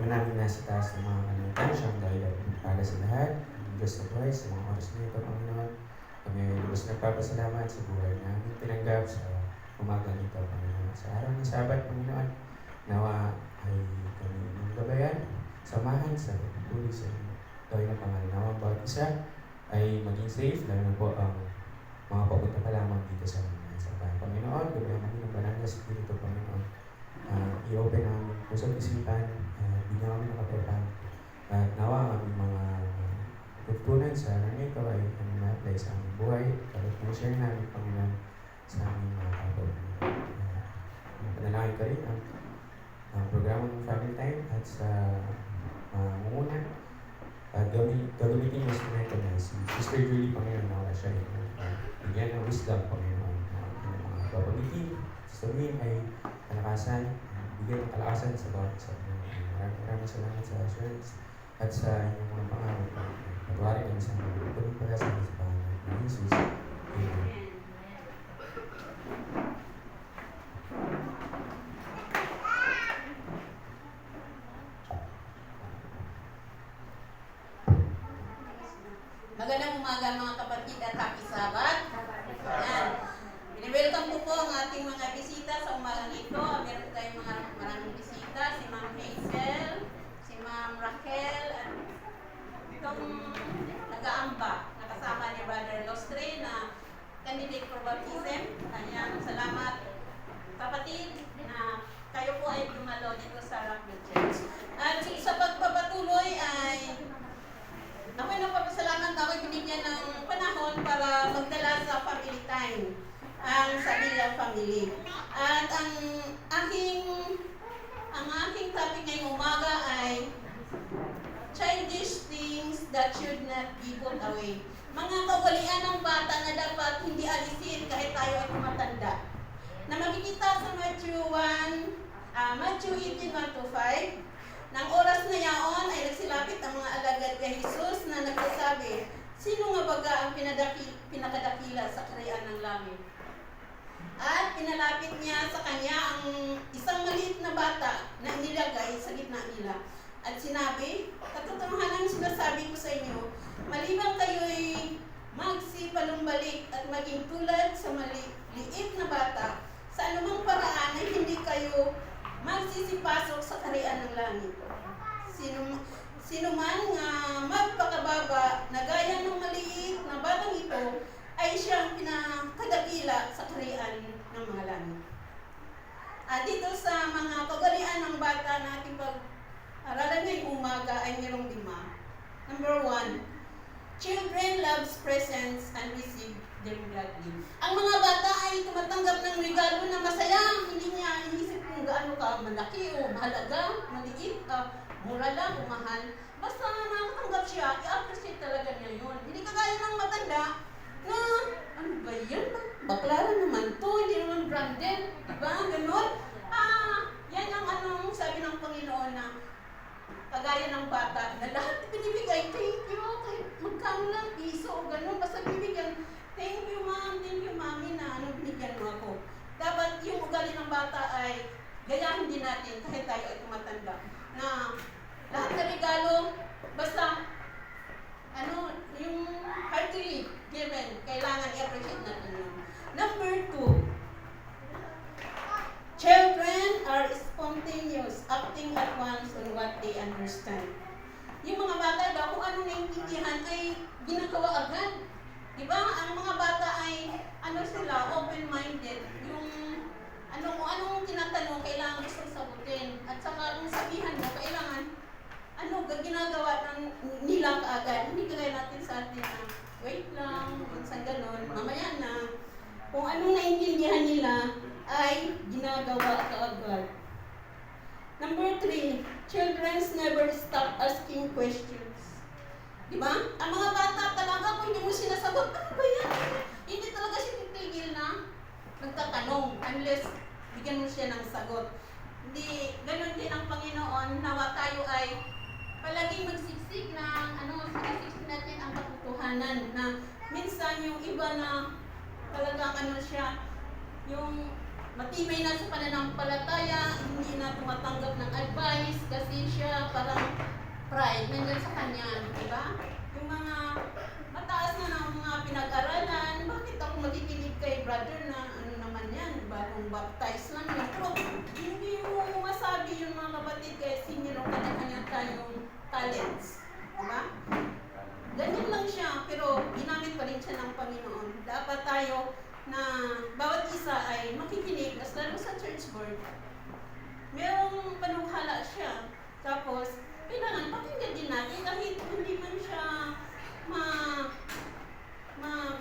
naman namin nasa taas ng mga kanitansiyang dahil para sa lahat, ang Diyos na buhay sa mga oras na ito, Panginoon. Kami ay lubos nagpapasalamat sa buhay namin tinanggap sa umaga nito, Panginoon. Sa araw ng Sabat, Panginoon, nawa ay kami ng gabayan, samahan sa pagpupuli sa inyo. Gawin na pangalan nawa ang bawat isa ay maging safe, lalo na po ang mga papunta pa lamang dito sa mga sabahan. Panginoon, gabayan kami ng banal na Espiritu, Panginoon. I-open ang puso at isipan, bigyan kami ng kapayapaan. At nawa ang aming mga tutunan sa araw nito ay kami na-apply sa aming buhay. Kapag share namin, Panginoon, sa aming mga kapwa. Panalangin ka rin ang programa ng Family Time at sa muna. At gagamitin mo sa mga na si Sister Julie, Panginoon, na wala siya bigyan ng wisdom, Panginoon. Mga babamitin, sasabihin ay kalakasan, bigyan ng kalakasan sa bawat isa. Maraming salamat sa church at sa inyong mga pangawag. Pagwari kami sa mga pagwari para sa mga pangalan ng Jesus. Amen. Magandang umaga mga kapatid at happy Sabat. Ayan. Welcome po ang ating mga bisita sa umaga nito. Meron tayong maraming bisita. Si Ma'am Hazel, si Ma'am Raquel, at itong nag-aamba. Nakasama ni Brother Lostre na candidate for baptism. Ayan, salamat kapatid na kayo po ay dumalo dito sa Rockville Church. At sa pagpapatuloy ay ako'y nagpapasalamat na ako'y binigyan ng panahon para magdala sa family time ang Sabilla family. At ang aking topic ngayong umaga ay childish things that should not be put away. Mga kawalian ng bata na dapat hindi alisin kahit tayo ay tumatanda. Na makikita sa Matthew 18:1-5. Nang oras na yaon ay nagsilapit ang mga alagad kay Jesus na nagsasabi, sino nga baga ang pinakadakila sa kaharian ng langit? At pinalapit niya sa kanya ang isang maliit na bata na inilagay sa gitna nila. At sinabi, katotohanan sinasabi ko sa inyo, maliban kayo'y magsipalumbalik at maging tulad sa maliit na bata, sa anumang paraan ay hindi kayo magsisipasok sa kaharian ng langit. Sino man nga magpakababa na gaya ng maliit na batang ito ay siyang pinakadakila sa kaharian ng mga langit. At dito sa mga kagalian ng bata na ating pag-aralan ngayong umaga ay mayroong 5. Number 1, children loves presents and receive them gladly. Ang mga bata ay tumatanggap ng regalo na masaya, hindi niya inisip kung gaano ka malaki o mahalaga, maliit, mura lang o mahal. Basta nakatanggap siya, i-appreciate talaga niya yun. Hindi kagaya ng matanda na, ano ba yan? Baklaran naman to, hindi naman branded. Diba? Ganon. Yan ang sabi ng Panginoon na kagaya ng bata na lahat binibigay, thank you, kahit magkano lang, piso o gano'n, basta bibigyan, thank you ma'am, thank you mami na binigyan mo ako. Dapat yung ugali ng bata ay gayahin din natin kahit tayo ay tumatanda. Na lahat na regalo, basta yung heartily given, kailangan i-appreciate natin yun. Number 2, children are spontaneous, acting at once on what they understand. Yung mga bata daw, kung ano naiintindihan ay ginagawa agad. Diba? Ang mga bata ay, sila, open-minded. Yung, kung anong tinatanong, kailangan gusto sagutin. At saka, kung sabihan mo, kailangan, ginagawa nila kaagad. Hindi kagaya natin sa atin na, wait lang, minsan ganon, mamaya na. Kung anong naiintindihan nila, ay ginagawa kaagad. Number 3, children never stop asking questions. Diba? Ang mga bata talaga, kung hindi mo sinasagot, ano ba yan? Hindi talaga siya titigil na nagtatanong unless bigyan mo siya ng sagot. Hindi, ganun din ang Panginoon, nawa tayo ay palaging magsiksik ng sinisiksik natin ang katotohanan na minsan yung iba na talagang siya, yung matibay na sa pananampalataya, hindi na tumatanggap ng advice kasi siya parang pride nandiyan sa kanya, di ba? Yung mga mataas na ng mga pinag-aralan, bakit ako makikinig kay brother na ano naman yan, bagong baptize lang yun. Pero hindi mo masabi yung mga kapatid kasi meron kanya-kanya tayong talents, di ba? Ganyan lang siya, pero ginamit pa rin siya ng Panginoon. Dapat tayo na bawat isa ay makikinig, lalo sa church board. Merong panukhala siya. Tapos, kailangan pakinggan din natin kahit hindi man siya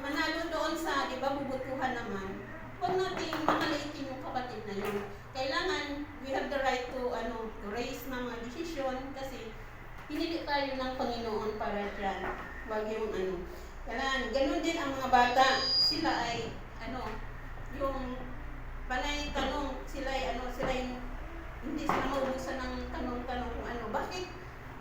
manalo doon sa, di ba, bubutuhan naman. Huwag natin makaliitin yung kapatid na yun. Kailangan, we have the right to raise ng mga desisyon kasi pinili tayo ng Panginoon para dyan. Huwag yung Kailangan, ganun din ang mga bata. Sila ay yung panay tanong, sila yung hindi sila maubusan ng tanong-tanong kung bakit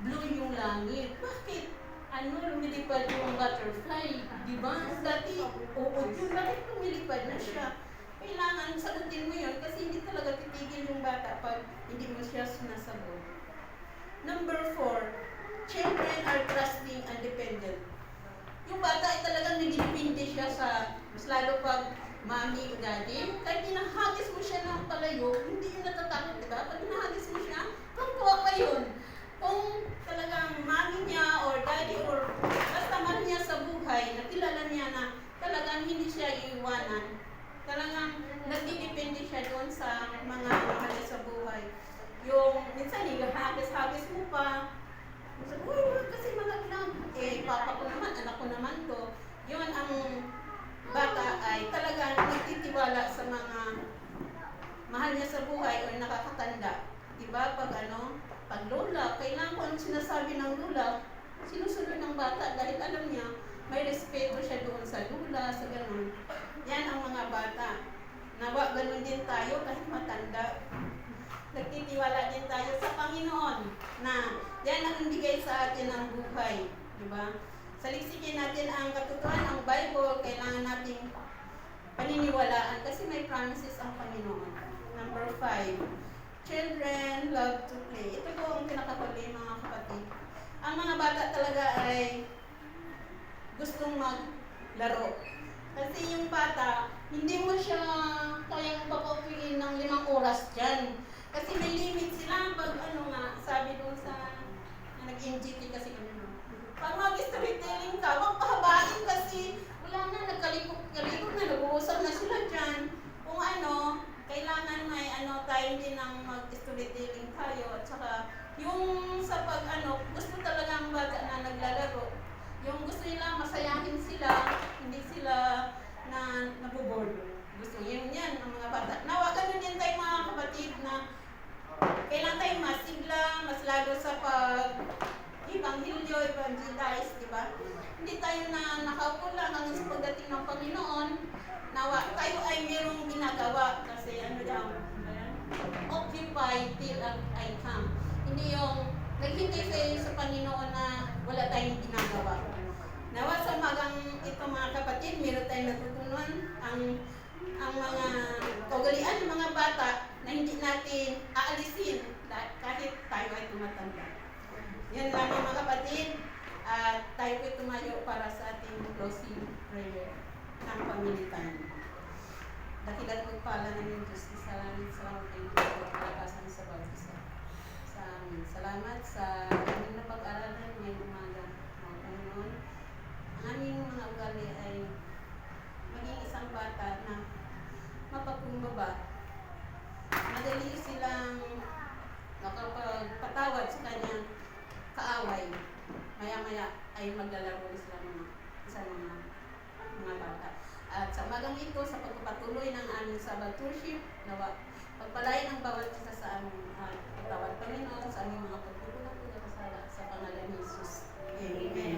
blue yung langit? Bakit lumilipad yung butterfly? Di ba? Dati, uod yun, bakit lumilipad na siya? Kailangan sagutin mo yun kasi hindi talaga titigil yung bata pag hindi mo siya sinasagot. Number 4, children are trusting and dependent. Yung bata ay talagang nagdidepende siya sa, mas lalo pag mami o daddy, kahit hinahagis mo siya ng palayo, hindi yun natatakot, di ba? Pag hinahagis mo siya, tuwa pa yun. Kung talagang mami niya or daddy or basta mahal niya sa buhay, nakilala niya na talagang hindi siya iiwanan, talagang nagdidepende siya doon sa mga mahal niya sa buhay. Yung minsan, hagis-hagis mo pa, sabi, uy, kasi malaglag. Papa ko naman, anak ko naman to. Yun ang bata ay talagang nagtitiwala sa mga mahal niya sa buhay o nakakatanda. Diba? Pag lola, kailangan ko ang sinasabi ng lola, sinusunod ng bata dahil alam niya, may respeto siya doon sa lola, sa ganun. Yan ang mga bata. Nawa, ganun din tayo kahit matanda. Nagtitiwala din tayo sa Panginoon na yan ang bigay sa atin ng buhay. Diba? Saliksikin natin ang katotohanan ng Bible, kailangan nating paniniwalaan kasi may promises ang Panginoon. Number 5, children love to play. Ito po ang pinakahuli mga kapatid. Ang mga bata talaga ay gustong maglaro. Kasi yung bata, hindi mo siya kayang papaupiin ng 5 oras dyan. Kasi may limit sila pag sabi doon sa nag-NGT kasi pag mag-storytelling ka, wag pahabain kasi wala na, nagkalikot na, nag-uusap na sila dyan. Kung kailangan may tayo din ng mag-storytelling tayo. At saka, yung sa gusto talaga ang bata na naglalaro. Yung gusto nila, masayahin sila, hindi sila na nabuboard. Gusto yan ang mga bata. Nawa, ganun din tayo mga kapatid na kailangan tayo masigla, mas lalo sa pag-evangelyo, evangelize, di ba? Hindi tayo na nakaupo lang hanggang sa pagdating ng Panginoon. Nawa, tayo ay mayroong ginagawa kasi occupy till I come. Hindi yung naghintay sa Panginoon na wala tayong ginagawa. Nawa sa magang ito mga kapatid, meron tayong natutunan ang mga kaugalian ng mga bata na hindi natin aalisin kahit tayo ay tumatanda. Yan lang mga kapatid, at tayo po'y tumayo para sa ating closing prayer ng family time. Dakilat magpala ng Diyos, salamat kayo sa kalakasan sa bawat sa amin. Salamat sa aming napag-aralan ngayong umaga. Mga Panginoon, ang aming mga ugali ay maging isang bata na mapagkumbaba. Madali silang nakapagpatawad sa kanyang kaaway. Maya-maya ay maglalaro sila sa mga bata. At sa magang ito, sa pagpapatuloy ng aming Sabbath worship, nawa, pagpalain ang bawat isa sa aming patawad Panginoon, sa aming mga pagkukulang at kasala sa pangalan ni Jesus. Amen.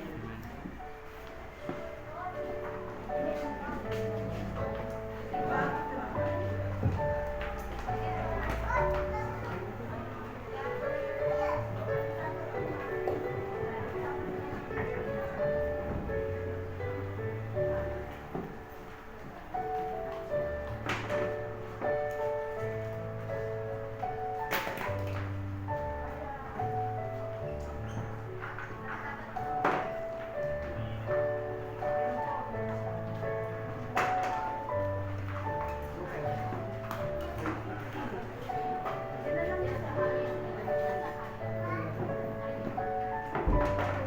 Yes.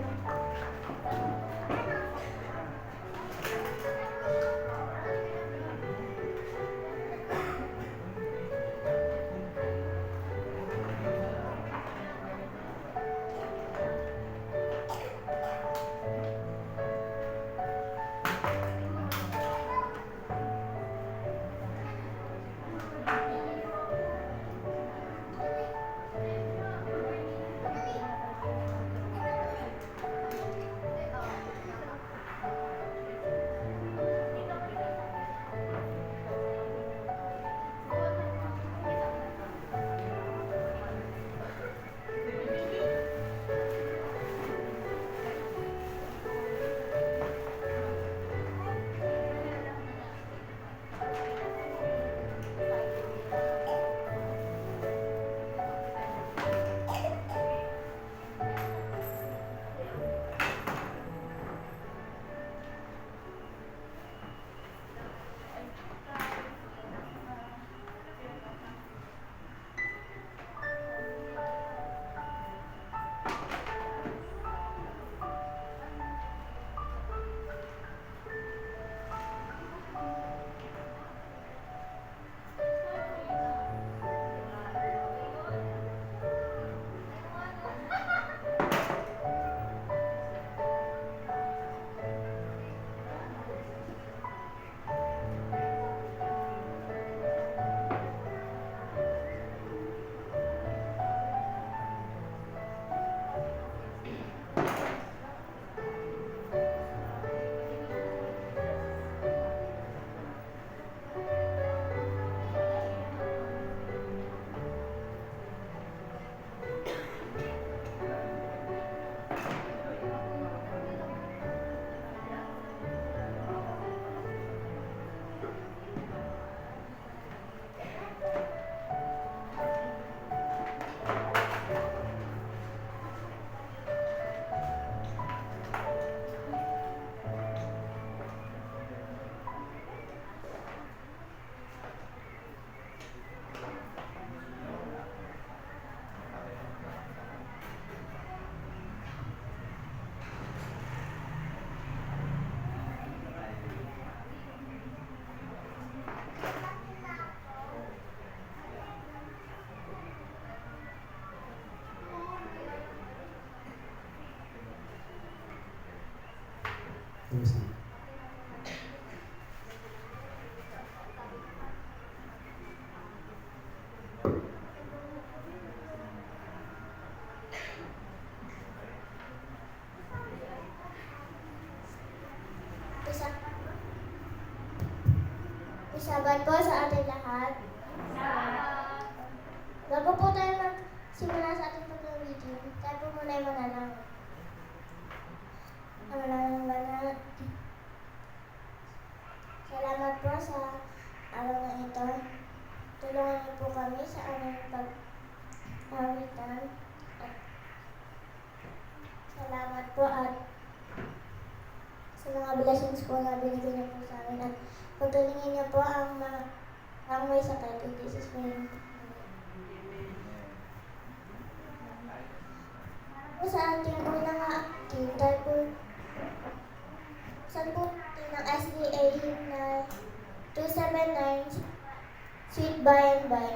Isa, isabat po sa ating lahat. Bago po tayo magsimula sa ating pag-reading, tayo po muna ay manalangin. Ang manalangin. Salamat po sa araw na ito. Tulungan niyo po kami sa aming pag-awitan. Salamat po at sa mga blessings po na binigay niyo po sa amin at pagtulungin niyo po ang may sakit. In Jesus' name. Po sa ating unang active, dahil po sa buti ng SDA na 279 Sweet By and By.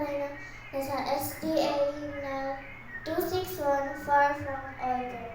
kami na nasa SDA na 261 Far From Order.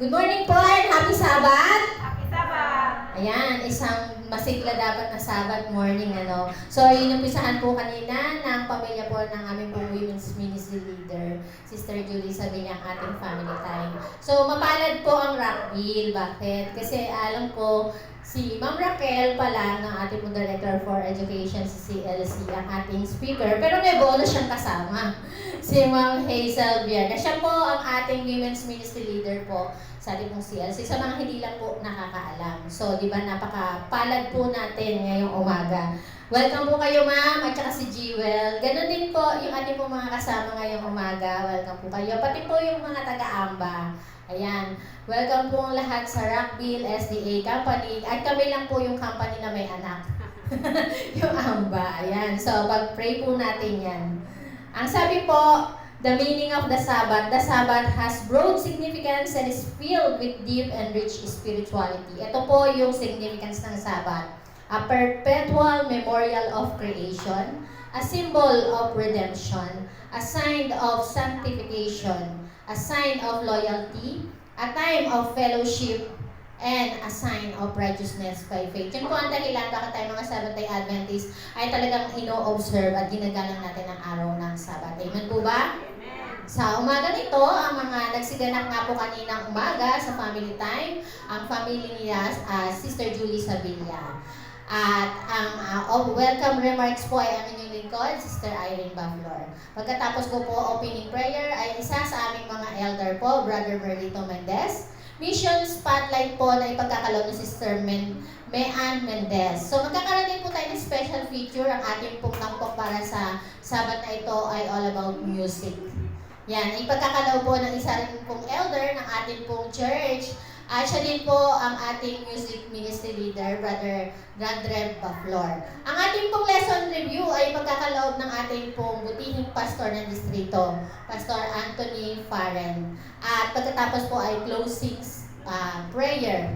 Good morning po and happy Sabbath! Happy Sabbath! Ayan, isang masigla dapat na Sabbath morning, ano. So, inumpisahan po kanina ng pamilya po ng aming pong women's ministry leader, Sister Julie, sabi niya ang ating family time. So, mapalad po ang Rockville. Bakit? Kasi alam ko, si Ma'am Raquel pala ng ating pong Director for Education sa CLC, ang ating speaker. Pero may bonus siyang kasama. Si Ma'am Hazel Viana. Siya po ang ating women's ministry leader po sa ating pong CLC. Sa mga hindi lang po nakakaalam. So, di ba, napaka-palad po natin ngayong umaga. Welcome po kayo, ma'am, at saka si Jewel. Ganon din po yung ating pong mga kasama ngayong umaga. Welcome po kayo. Pati po yung mga taga-AMBA. Ayan. Welcome po ang lahat sa Rockville SDA Company. At kami lang po yung company na may anak. Yung AMBA. Ayan. So, pag-pray po natin yan. Ang sabi po, the meaning of the Sabbath has broad significance and is filled with deep and rich spirituality. Ito po yung significance ng Sabbath. A perpetual memorial of creation, a symbol of redemption, a sign of sanctification, a sign of loyalty, a time of fellowship, and a sign of righteousness by faith. Yan po ang dahilan bakit tayo mga Seventh-day Adventists ay talagang ino-observe at ginagalang natin ang araw ng Sabat. Amen po ba? Amen! Sa umaga nito, ang mga nagsiganap nga po kaninang umaga sa family time, ang family niya, Sister Julie Sabilla. At ang welcome remarks po ay ang inyong lingkod, Sister Irene Baflor. Pagkatapos ko po opening prayer ay isa sa aming mga elder po, Brother Merlito Mendez. Mission Spotlight po na ipagkakalob ni Sister Mean Mendez. So magkakaroon din po tayo ng special feature. Ang ating pong tampok para sa Sabat na ito ay all about music. Yan, ipagkakalob po ng isa rin pong elder ng ating pong church. At siya din po ang ating music ministry leader, Brother Grandrev Baflor. Ang ating pong lesson review ay pagkakaloob ng ating pong butihing pastor ng distrito, Pastor Anthony Farren. At pagkatapos po ay closing prayer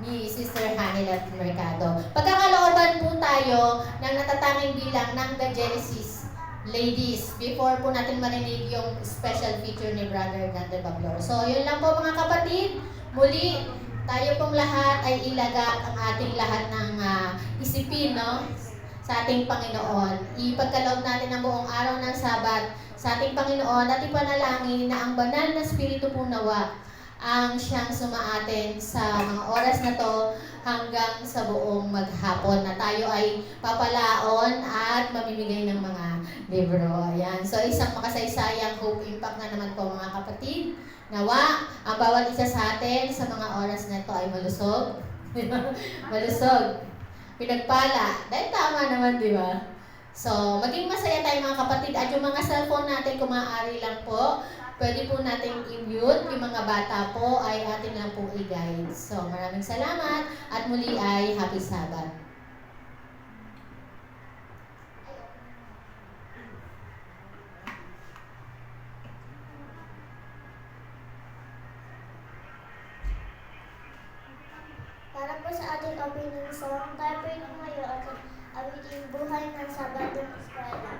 ni Sister Hanilat Mercado. Pagkakalooban po tayo ng natatanging bilang ng The Genesis Ladies before po natin marinig yung special feature ni Brother Grandrev Baflor. So yun lang po mga kapatid. Muli, tayo pong lahat ay ilagak ang ating lahat ng isipin, no? sa ating Panginoon. Ipagkaloob natin ang buong araw ng Sabat sa ating Panginoon at ipanalangin na ang banal na Espiritu po nawa ang siyang sumaatin sa mga oras na to hanggang sa buong maghapon na tayo ay papalaon at mamimigay ng mga libro. Ayan. So isang makasaysayang Hope Impact na naman po mga kapatid. Nawa, ang bawat isa sa atin sa mga oras na to ay malusog. Malusog. Pinagpala. Dahil tama naman, di ba? So, maging masaya tayo mga kapatid. At yung mga cellphone natin, kung maaari lang po, pwede po natin i-mute. Yung mga bata po ay atin lang po i-guide. So, maraming salamat. At muli ay Happy Sabbath. Para po sa ating opening song, tayo po yung tumayo at awitin buhay ng Sabadong Eskwela.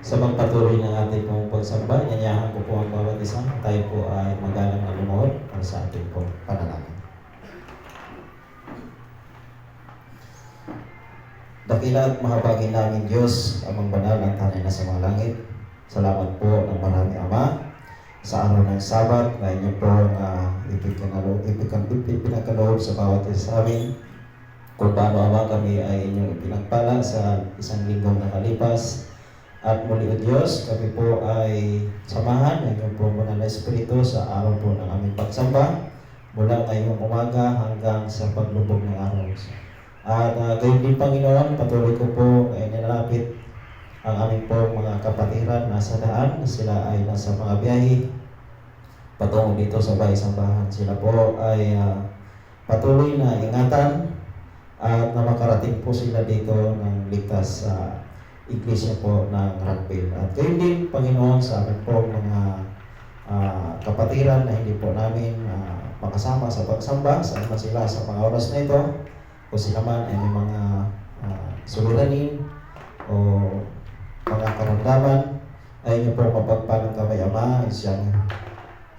Sa pagpatuloy ng ating pong pagsamba, yanyahan ko po ang bawat isa. Tayo po ay magalang na lumuhod para sa ating pong panalangin. Dakila at mahabagin namin Diyos, Amang Banal ang tanay na sa mga langit. Salamat po ng marami Ama sa araw ng Sabat na inyo po ipinagkaloob sa bawat isa sa amin. Kung paano Ama kami ay inyong ipinagpala sa isang linggong nakalipas. At muli o Diyos, kami po ay samahan ng inyong po muna na Espiritu sa araw po ng aming pagsamba mula ngayong umaga hanggang sa paglubog ng araw. At gayon din Panginoon, patuloy ko po ay nilalapit ang aming po mga kapatiran nasa daan, sila ay nasa mga biyahe patungo dito sa bahay-sambahan. Sila po ay patuloy na ingatan at na makarating po sila dito ng ligtas sa iglesia po ng Rockville. At gayon din Panginoon sa amin po mga kapatiran na hindi po namin makasama sa pagsamba, saan man sila sa mga oras na ito, o sila man ay may mga suliranin o mga karamdaman, ay niyo po mapagpalang kamay Ama, siyang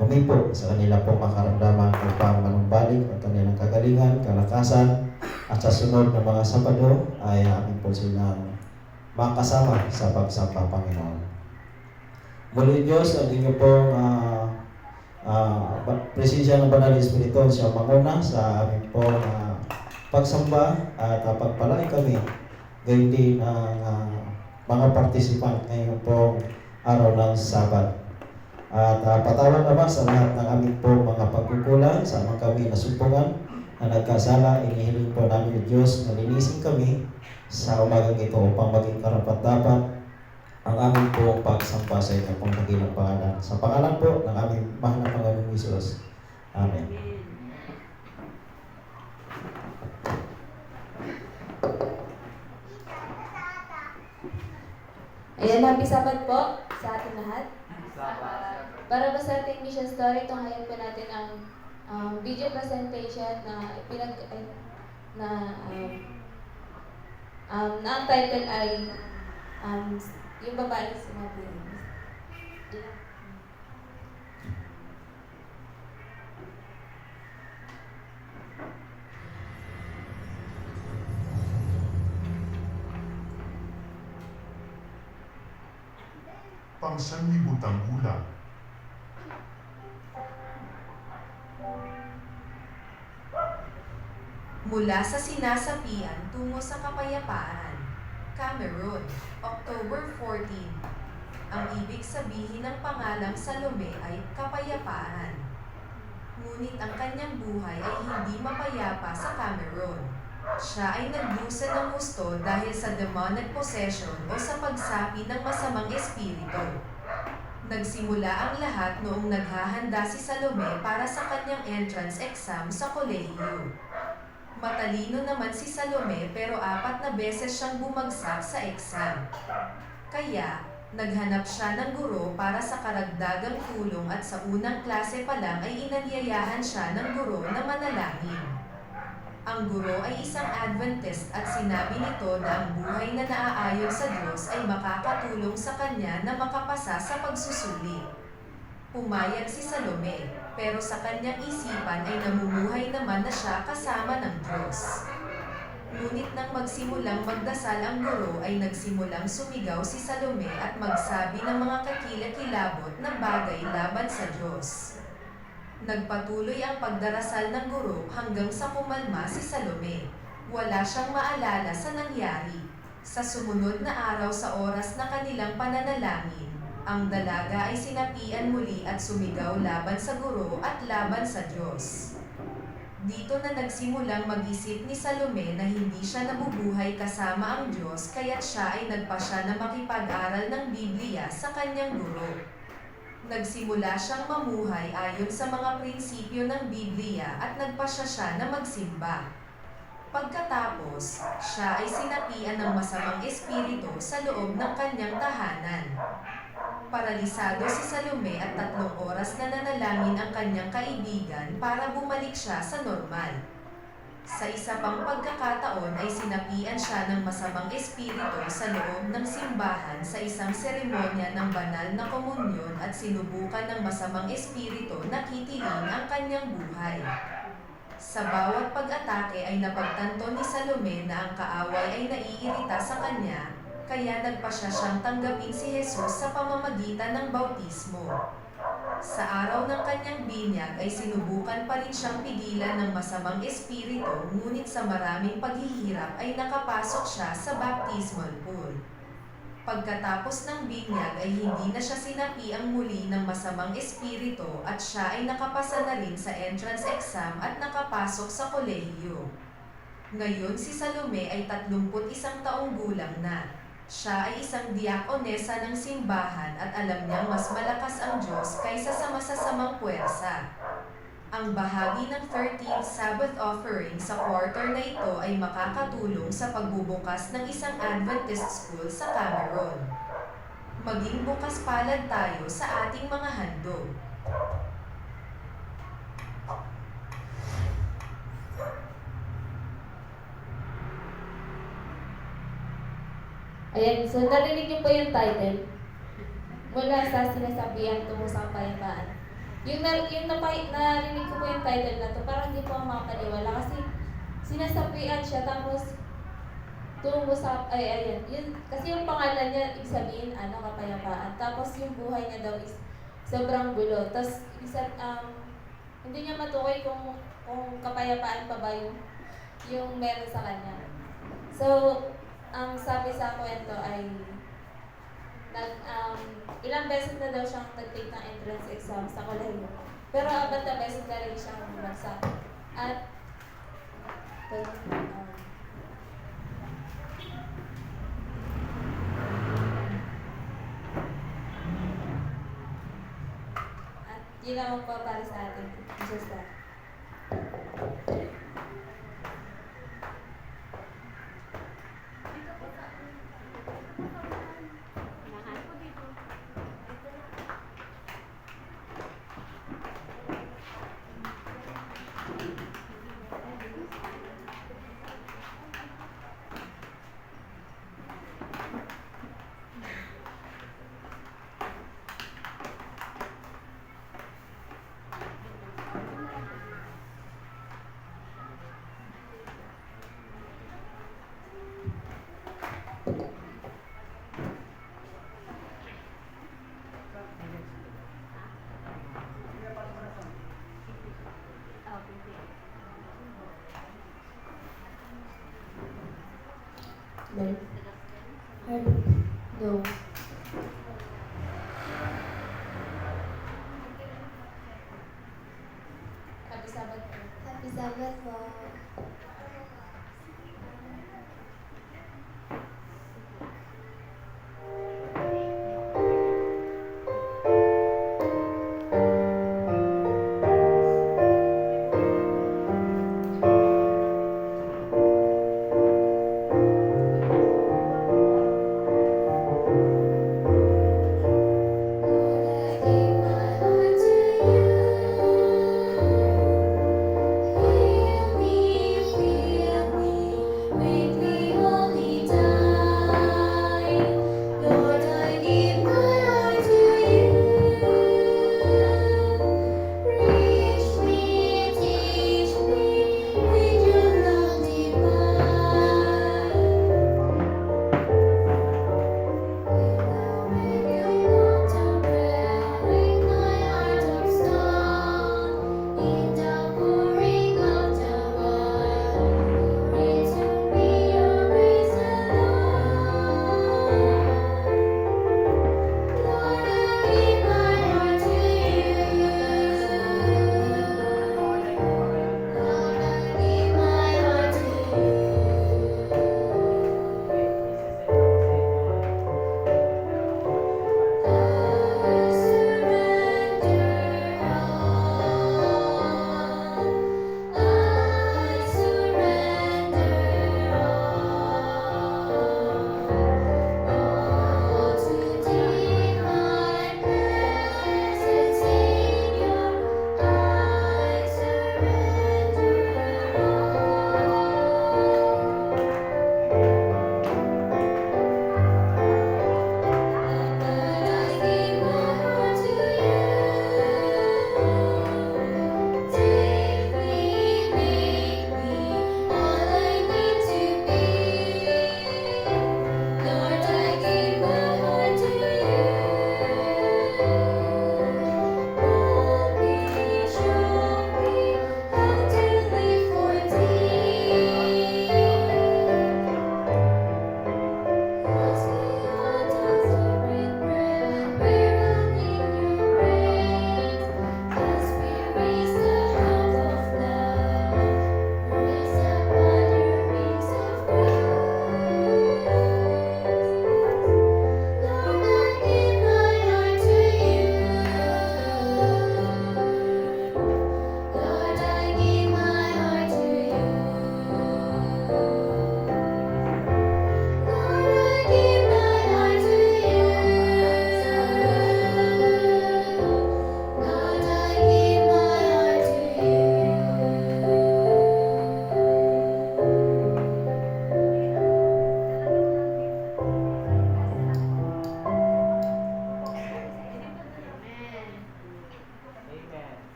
humipo sa kanila po makaramdaman upang manumbalik ang kanilang kagalingan, kalakasan, at sa sunod na mga Sabado ay amin po silang makasama sa pagsamba Panginoon. Muli Diyos, ang inyo pong presensya ng Banal na Espiritu siya manguna sa amin po pagsamba at pagpalain kami gayon din ang mga participant ngayon pong araw ng Sabat. At patawad naman sa lahat ng aming po mga pagkukulang sa mga kami nasumpungan na nagkasala, inihiling po namin ng Diyos na linisin kami sa umagang ito upang maging karapat-dapat ang aming po pagsamba sa inyo pong dakilang pangalan. Sa pangalan po ng aming mahal na Panginoong Hesus. Amen. Ayan, happy Sabat po sa ating lahat. Para ba sa ating mission story, tunghayan po natin ang video presentation na ang title ay yung babae na sinabi. Pangsanlibutang ulat. Mula sa sinasapian tungo sa kapayapaan, Cameroon, October 14. Ang ibig sabihin ng pangalang Salome ay kapayapaan. Ngunit ang kanyang buhay ay hindi mapayapa sa Cameroon. Siya ay nagdusa ng husto dahil sa demonic possession o sa pagsapi ng masamang espiritu. Nagsimula ang lahat noong naghahanda si Salome para sa kanyang entrance exam sa kolehiyo. Matalino naman si Salome pero 4 na beses siyang bumagsak sa exam. Kaya, naghanap siya ng guro para sa karagdagang tulong at sa unang klase pa lang ay inanyayahan siya ng guro na manalangin. Ang guro ay isang Adventist at sinabi nito na ang buhay na naaayon sa Diyos ay makakatulong sa kanya na makapasa sa pagsusulit. Pumayag si Salome, pero sa kanyang isipan ay namumuhay naman na siya kasama ng Diyos. Ngunit nang magsimulang magdasal ang guro ay nagsimulang sumigaw si Salome at magsabi ng mga kakilakilabot na bagay laban sa Diyos. Nagpatuloy ang pagdarasal ng guro hanggang sa kumalma si Salome. Wala siyang maalala sa nangyari. Sa sumunod na araw sa oras na kanilang pananalangin, ang dalaga ay sinapian muli at sumigaw laban sa guro at laban sa Diyos. Dito na nagsimulang mag-isip ni Salome na hindi siya nabubuhay kasama ang Diyos kaya't siya ay nagpasya na makipag-aral ng Biblia sa kanyang guro. Nagsimula siyang mamuhay ayon sa mga prinsipyo ng Biblia at nagpasya siya na magsimba. Pagkatapos, siya ay sinapian ng masamang espiritu sa loob ng kanyang tahanan. Paralisado si Salome at 3 oras na nanalangin ang kanyang kaibigan para bumalik siya sa normal. Sa isa pang pagkakataon ay sinapian siya ng masamang espiritu sa loob ng simbahan sa isang seremonya ng banal na komunyon at sinubukan ng masamang espiritu na kitilin ang kanyang buhay. Sa bawat pag-atake ay napagtanto ni Salome na ang kaaway ay naiirita sa kanya, kaya nagpasya siyang tanggapin si Jesus sa pamamagitan ng bautismo. Sa araw ng kanyang binyag ay sinubukan pa rin siyang pigilan ng masamang espiritu, ngunit sa maraming paghihirap ay nakapasok siya sa baptismal pool. Pagkatapos ng binyag ay hindi na siya sinapiang muli ng masamang espiritu at siya ay nakapasa na rin sa entrance exam at nakapasok sa kolehiyo. Ngayon si Salome ay 31 taong gulang na. Siya ay isang diakonesa ng simbahan at alam niyang mas malakas ang Diyos kaysa sa masasamang puwersa. Ang bahagi ng 13th Sabbath offering sa quarter na ito ay makakatulong sa pagbubukas ng isang Adventist school sa Cameron. Maging bukas palad tayo sa ating mga handog. Ayan, so narinig niyo po yung title. Mula sa sinasabihan tungo sa kapayapaan. Narinig ko po yung title na to, parang hindi po ako makapaniwala kasi sinasabihan siya tapos tungo sa, ayan, kasi yung pangalan niya, ibig sabihin, kapayapaan. Tapos yung buhay niya daw is sobrang gulo. Tapos, hindi niya matukoy kung kapayapaan pa ba yung meron sa kanya. So, ang sabi sa kwento ay ilang beses na daw siyang nag-take ng entrance exam sa kolehiyo. Pero apat na beses na rin siyang bumagsak. At yun naman po para sa atin. Just that. No. Happy Sabbath po. Happy Sabbath po. Heal me,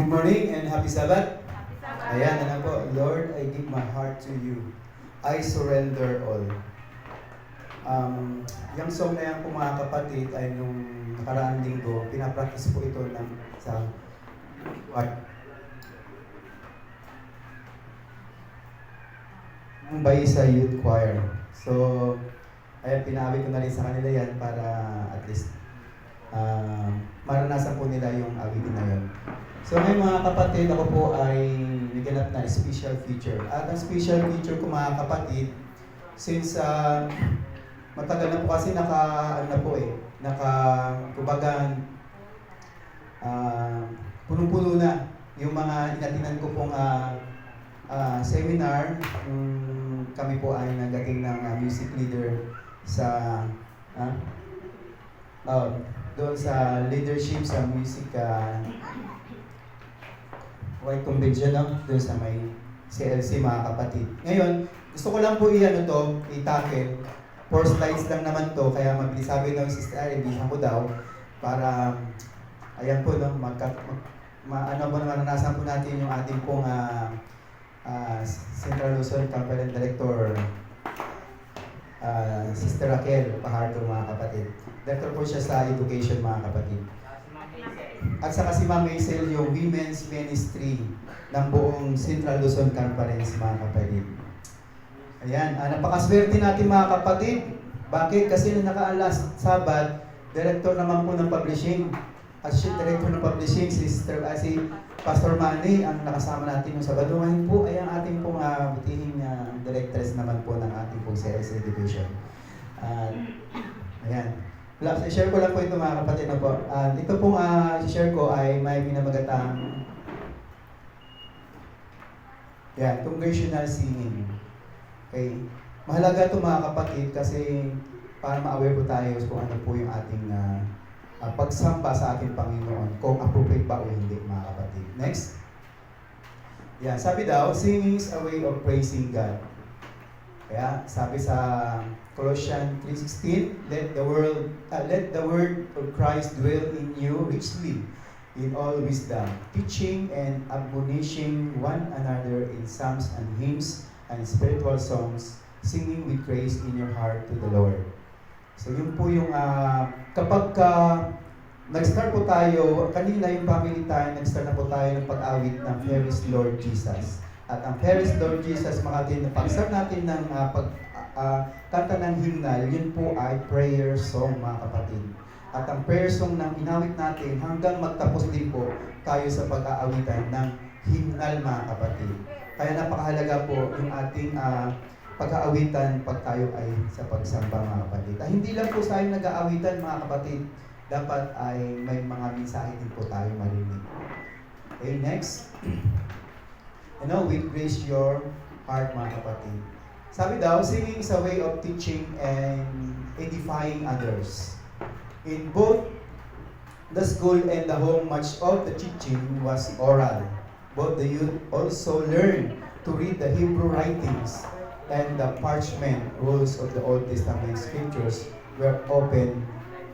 Good morning and happy Sabbath. Ayan, ano po. Lord, I give my heart to you. I surrender all. Yung song na yan po mga kapatid ay nung nakaraang linggo, pinapractice po ito sa Baisa Youth Choir. So, ayan, pinawit ko na rin sa kanila yan para at least maranasan po nila yung awitin na yun. So ngayon mga kapatid, ako po ay naganap na special feature. At ang special feature ko mga kapatid, since matagal na po kasi punong-puno na yung mga inatinan ko pong seminar. Kami po ay nagating ng music leader sa doon sa leadership sa music white convention doon sa may CLC mga kapatid. Ngayon, gusto ko lang po i-tackle. 4 slides lang naman to, kaya mabilis sabi ng sister ay bilisan ko daw para ayan po maranasan po natin yung ating pong Central Luzon Campaign Director Sister Raquel Pajardo mga kapatid. Director po siya sa education mga kapatid. At saka si Ma'am Maisel yung Women's Ministry ng buong Central Luzon Conference mga kapatid. Ayan, napakaswerte natin mga kapatid. Bakit? Kasi nung last Sabat, director naman po ng publishing. Associate Director ng publishing, si Pastor Manny, ang nakasama natin yung Sabado. Ngayon po ay ang ating pong butihing directress naman po ng ating pong CLC Education. Ayan. I-share ko lang po ito mga kapatid na po. Ito pong i-share ko ay may binamagatang congregational singing. Okay. Mahalaga ito mga kapatid kasi para ma-aware po tayo kung ano po yung ating pagsamba sa ating Panginoon, kung appropriate ba o hindi mga kapatid. Next. Sabi daw, singing is a way of praising God. Kaya sabi sa Colossians 3:16, let the word of Christ dwell in you richly in all wisdom, teaching and admonishing one another in psalms and hymns and spiritual songs, singing with grace in your heart to the Lord. So yun po yung kapag nag-start po tayo, kanina yung family time, nag-start na po tayo ng pag-awit ng Praise Lord Jesus. At ang Praise Lord Jesus, pag-start natin ng kanta ng hymnal, yun po ay prayer song mga kapatid. At ang prayer song ng inawit natin hanggang magtapos din po tayo sa pag-aawitan ng hymnal mga kapatid. Kaya napakahalaga po yung ating pag-aawitan pag tayo ay sa pagsamba mga kapatid. Hindi lang po tayo nag-aawitan mga kapatid, dapat ay may mga mensahe din po tayo marinig. Okay, next. With grace your heart mga kapatid. Sabi daw, singing is a way of teaching and edifying others. In both the school and the home, much of the teaching was oral. Both the youth also learned to read the Hebrew writings, and the parchment rules of the Old Testament scriptures were open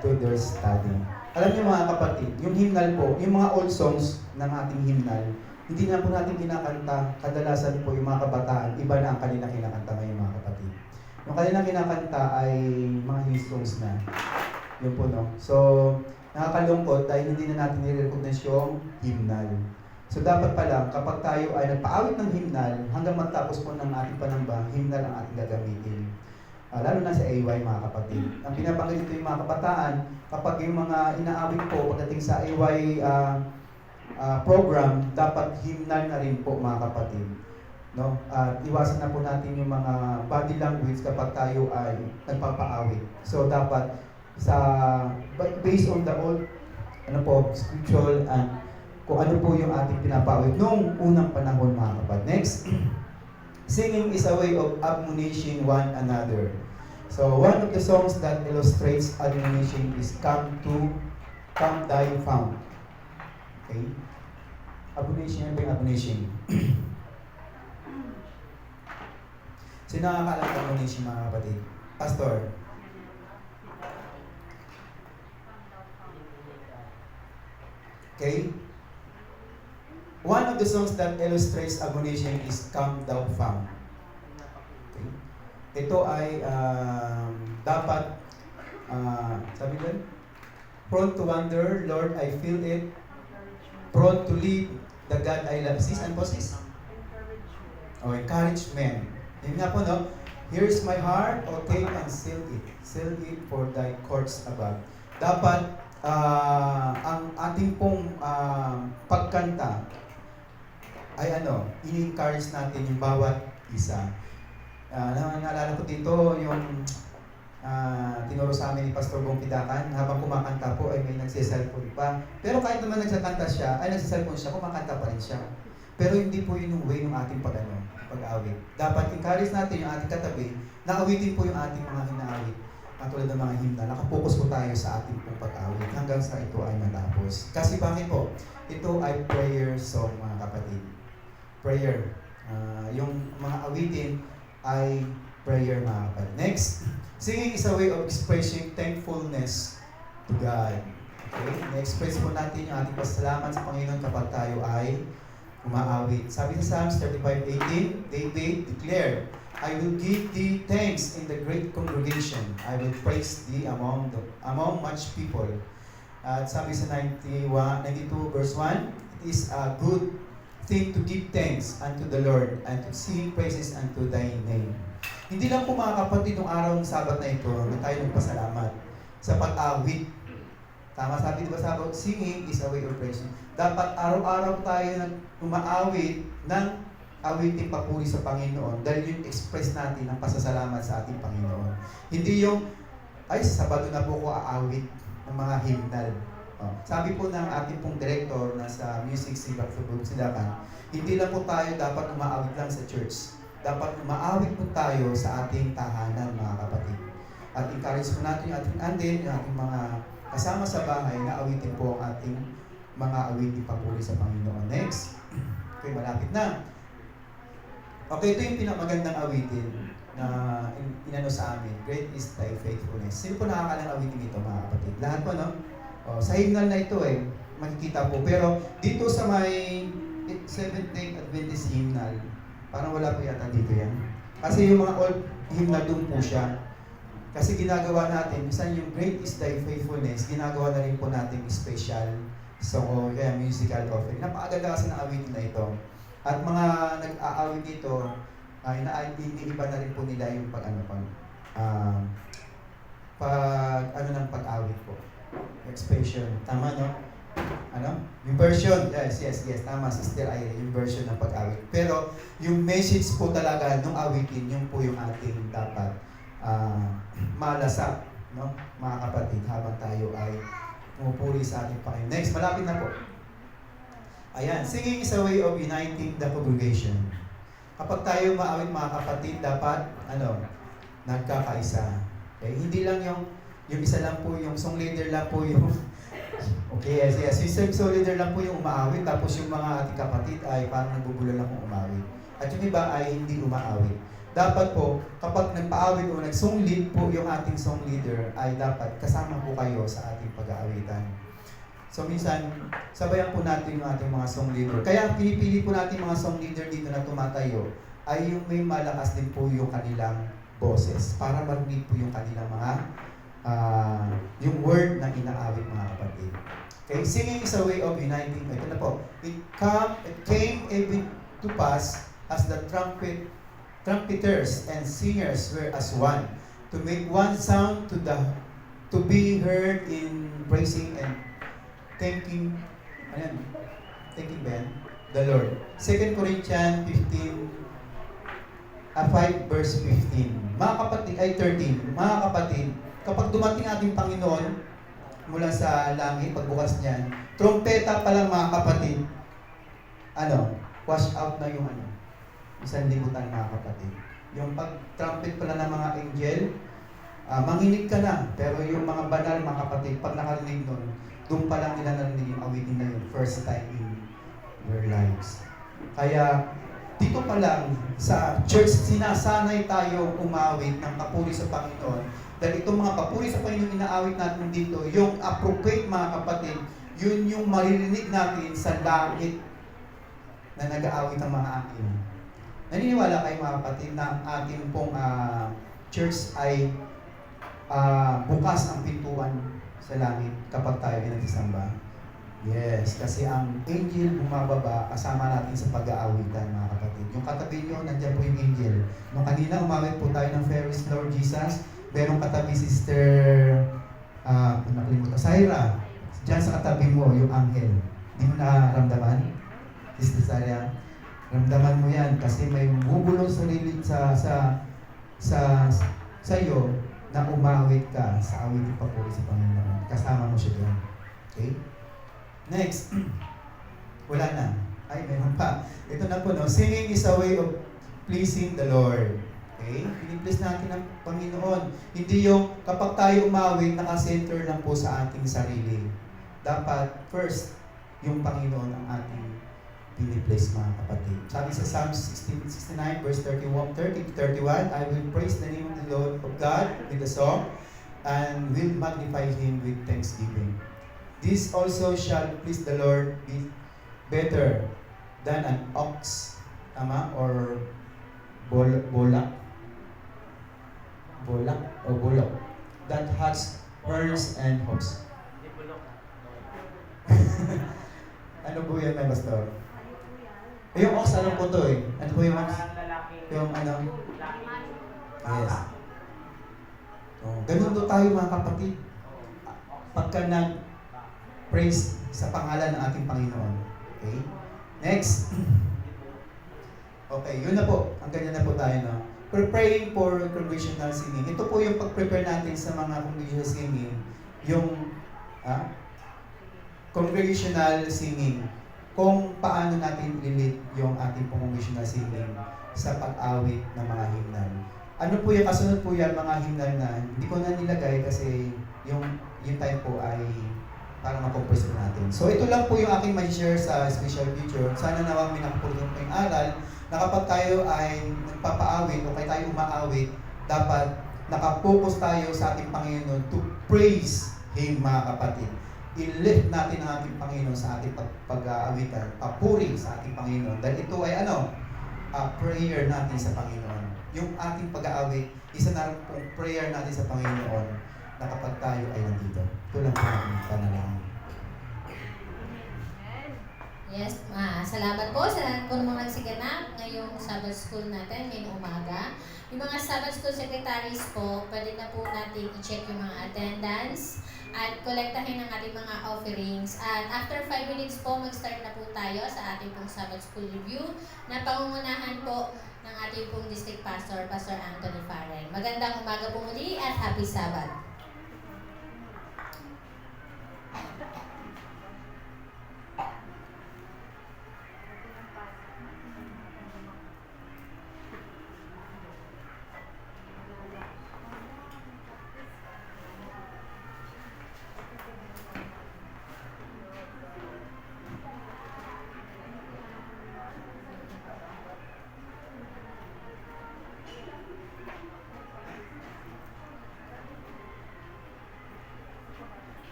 to their study. Alam niyo mga kapatid, yung hymnal po, yung mga old songs ng ating hymnal, hindi na po natin kinakanta. Kadalasan po yung mga kabataan, iba na ang kanilang kinakanta ngayon mga kapatid. Yung kanilang kinakanta ay mga hymn songs na. Yun po no. So, nakakalungkot dahil hindi na natin nire-recognize yung hymnal. So dapat pa lang, kapag tayo ay nagpaawit ng hymnal, hanggang magtapos po ng ating panamba, hymnal ang ating gagamitin. Lalo na sa AY mga kapatid. Ang pinabanggit ito yung mga kabataan, kapag yung mga inaawit po pagdating sa AY program, dapat hymnal na rin po mga kapatid. No? Iwasan na po natin yung mga body language kapag tayo ay nagpapaawit. So dapat based on the old scriptural and kung ano po yung ating pinapawit noong unang panahon mga kapatid. Next, singing is a way of admonishing one another. So one of the songs that illustrates admonition is Come Thy Fount. Okay? Admonition, ano ba yung admonition? Sino nakakaalam ng admonition mga kapatid? Pastor? Okay? one of the songs that illustrates admonition is Come Thou Fount. Okay? Ito ay dapat, sabi doon, prone to wander, Lord, I feel it. Prone to leave the God I love. Sis, ano po sis? Oh, encouragement. Yun nga po, no? Here's my heart, O take and seal it. Seal it for thy courts above. Dapat, ang ating pong pagkanta ay ini-encourage natin yung bawat isa. Naalala ko dito yung tinuro sa amin ni Pastor Bong Pidakan, habang kumakanta po ay may nagsiselfone pa. Pero kahit naman nagsakanta siya, ay nagsiselfone siya, kumakanta pa rin siya. Pero hindi po yun yung way ng ating pag-awit. Dapat encourage natin yung ating katabi na awitin po yung ating mga hinaawit. Katulad ng mga himna, nakapokus po tayo sa ating pong pag-awit hanggang sa ito ay matapos. Kasi bakit po? Ito ay prayer song, mga kapatid. Prayer. Yung mga awitin ay prayer, mga kapatid. Next, singing is a way of expressing thankfulness to God. Okay? Na-express po natin yung ating pasalamat sa Panginoon kapag tayo ay umaawit. Sabi sa Psalms 35:18, David declared, I will give thee thanks in the great congregation. I will praise thee among much people. At sabi sa 92 verse 1, it is a good thing to give thanks unto the Lord and to sing praises unto thy name. Hindi lang po, mga kapatid, nung araw ng Sabat na ito na tayo nagpasalamat sa pag-awit. Tama, sabi diba sa Sabat, singing is a way of praising. Dapat araw-araw tayo umaawit ng awiting papuri sa Panginoon dahil yun express natin ang pasasalamat sa ating Panginoon. Hindi yung, ay, sa Sabado na po ko aawit ng mga hymnal. Sabi po ng ating pong director na sa Music Sibat sa Silakan, hindi lang po tayo dapat umaawit lang sa church. Dapat umaawit po tayo sa ating tahanan, mga kapatid. At encourage po natin yung ating andin, yung ating mga kasama sa bahay na awitin po ang ating mga awiting papuri sa Panginoon. Next. Okay, malapit na. Okay, ito yung pinamagandang awitin na inano sa amin. Great is thy faithfulness. Sino po nakakalang awitin ito, mga kapatid? Lahat po, no? Sa hymnal na ito makikita po. Pero dito sa may Seventh-day Adventist hymnal, parang wala po yata dito yan. Kasi yung mga old hymnal doon po siya. Kasi ginagawa natin, minsan yung great is thy faithfulness, ginagawa na rin po natin special song o kaya musical offering. Napakaganda kasi ng awitin na ito. At mga nag-aawit dito, iniiba na rin po nila yung pag-awit po. Expression. Tama, no? Yung version. Yes. Tama, Sister Ira. Yung version ng pag-awit. Pero, yung message po talaga nung awitin, yung po yung ating dapat malasap, no? Mga kapatid, habang tayo ay pumupuri sa ating Panginoon. Next, malapit na po. Ayan, singing is a way of uniting the congregation. Kapag tayo maawit, mga kapatid, dapat, nagkakaisa. Okay? Hindi lang yung isa lang po, yung song leader lang po yung, okay, yes. Yung song leader lang po yung umaawit, tapos yung mga ating kapatid ay parang nagbubulol lang kung umawit. At yung iba ay hindi umaawit. Dapat po, kapag nagpaawit o nag-song lead po yung ating song leader, ay dapat kasama po kayo sa ating pag-aawitan. So minsan, sabayan po natin yung ating mga song leader. Kaya pinipili po natin mga song leader dito na tumatayo ay yung may malakas din po yung kanilang boses para marinig po yung kanilang mga yung word na inaawit, mga kapatid. Okay, singing is a way of uniting. Ito na po. It came even to pass as the trumpeters and singers were as one, to make one sound to be heard in praising and thanking the Lord. 2 Corinthians 5 verse 15. Mga kapatid, 13. Mga kapatid, kapag dumating ating Panginoon mula sa langit, pagbukas niyan, trompeta pa lang, mga kapatid, wash out na yung isang libutan, mga kapatid. Yung pag-trumpet pala ng mga angel, manginig ka na. Pero yung mga banal, mga kapatid, pag nakarinig nun, doon pa lang nila narinig yung awitin na yun, first time in their lives. Kaya, dito pa lang sa church, sinasanay tayo umawit ng papuri sa Panginoon. Dahil itong mga papuri sa Panginoon inaawit natin dito, yung appropriate, mga kapatid, yun yung maririnig natin sa langit na nag-aawit ang mga angel. Naniniwala kayo mga kapatid na ang ating pong church ay bukas ang pintuan sa langit kapag tayo ay nagsasamba? Yes, kasi ang angel bumababa kasama natin sa pag-aawitan mga kapatid. Yung katabi nyo, nandiyan po yung angel. Nung kanina umawit po tayo ng Ferris Lord Jesus, merong katabi Sister nakalimutan, Syra. Diyan sa katabi mo yung anghel. Hindi mo naramdaman? Sister Syra, ramdaman mo yan kasi may bubulong sarili sa iyo na umawit ka sa awiting papuri sa Panginoon. Kasama mo siya doon. Okay? Next. Wala na. Ay, meron pa. Ito na po, no? Singing is a way of pleasing the Lord. Okay? Piniplease natin ang Panginoon. Hindi yung kapag tayo umawit, nakasenter lang po sa ating sarili. Dapat, first, yung Panginoon ang ating piniplace mga kapatid. Sabi sa Psalm 69 verse 30-31, I will praise the name of the Lord of God with a song and will magnify Him with thanksgiving. This also shall please the Lord be better than an ox, tama? Or bolak o bullock that has horns and hooves. Ano po yan, may pastor? Yung ox, ano po to eh? Ano po yung ox? Yung ano? Yes. Oh, ganun do tayo mga kapatid. Pagka praise sa pangalan ng ating Panginoon. Okay? Next. Okay, yun na po. Ang ganyan na po tayo, no? Preparing for congregational singing. Ito po yung pag-prepare natin sa mga congregational singing. Yung congregational singing. Kung paano natin i-lead yung ating congregational singing sa pag-awit ng mga hymnal. Ano po yung kasunod po yan, mga hymnal na hindi ko na nilagay kasi yung time po ay para ma-compress po natin. So ito lang po yung aking ma-share sa special video. Sana nawang may nakapulong po yung aral na kapag tayo ay nagpapaawit o kaya tayo umaawit, dapat nakapokus tayo sa ating Panginoon to praise Him mga kapatid. I-lift natin ang ating Panginoon sa ating pag-aawitan, papuri sa ating Panginoon. Dahil ito ay prayer natin sa Panginoon. Yung ating pag-aawit, isa na rin pong prayer natin sa Panginoon na kapag tayo ay nandito. Ito lang po ang panalangin. Yes, salamat po sa lahat po ng mga nagsiganap ngayong Sabbath School natin, ngayong umaga. Yung mga Sabbath School secretaries po, pwede na po natin i-check yung mga attendance at kolektahin ang ating mga offerings. At after 5 minutes po, mag-start na po tayo sa ating pong Sabbath School review na pangungunahan po ng ating pong District Pastor, Pastor Anthony Farrell. Magandang umaga po muli at Happy Sabbath!